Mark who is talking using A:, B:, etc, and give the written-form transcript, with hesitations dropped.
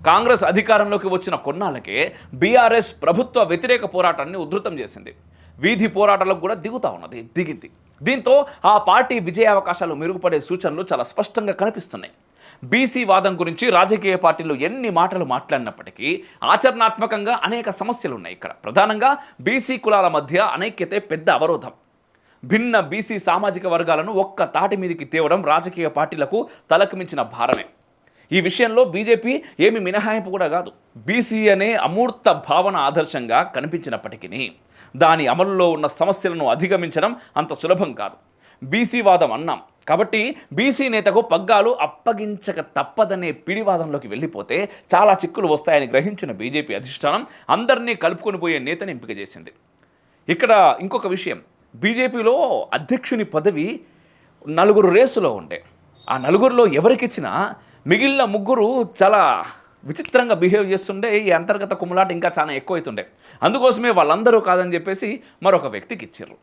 A: కాంగ్రెస్ అధికారంలోకి వచ్చిన కొన్నాళ్ళకే బీఆర్ఎస్ ప్రభుత్వ వ్యతిరేక పోరాటాన్ని ఉధృతం చేసింది. వీధి పోరాటాలకు కూడా దిగింది. దీంతో ఆ పార్టీ విజయావకాశాలు మెరుగుపడే సూచనలు చాలా స్పష్టంగా కనిపిస్తున్నాయి. బీసీ వాదం గురించి రాజకీయ పార్టీలు ఎన్ని మాటలు మాట్లాడినప్పటికీ ఆచరణాత్మకంగా అనేక సమస్యలు ఉన్నాయి. ఇక్కడ ప్రధానంగా బీసీ కులాల మధ్య అనైక్యతే పెద్ద అవరోధం. భిన్న బీసీ సామాజిక వర్గాలను ఒక్క తాటి మీదకి తేవడం రాజకీయ పార్టీలకు తలకు మించిన భారమే. ఈ విషయంలో బీజేపీ ఏమి మినహాయింపు కూడా కాదు. బీసీ అనే అమూర్త భావన ఆదర్శంగా కనిపించినప్పటికీ దాని అమలులో ఉన్న సమస్యలను అధిగమించడం అంత సులభం కాదు. బీసీ వాదం అన్నాం కాబట్టి బీసీ నేతకు పగ్గాలు అప్పగించక తప్పదనే పిడివాదంలోకి వెళ్ళిపోతే చాలా చిక్కులు వస్తాయని గ్రహించిన బీజేపీ అధిష్టానం అందరినీ కలుపుకొని పోయే నేతని ఎంపిక చేసింది. ఇక్కడ ఇంకొక విషయం, బీజేపీలో అధ్యక్షుని పదవి 4 రేసులో ఉండే. ఆ 4గురిలో ఎవరికిచ్చినా మిగిలిన 3 చాలా విచిత్రంగా బిహేవ్ చేస్తుండే. ఈ అంతర్గత కుమ్ములాట ఇంకా చాలా ఎక్కువ అవుతుండే. అందుకోసమే వాళ్ళందరూ కాదని చెప్పేసి మరొక వ్యక్తికి ఇచ్చారు.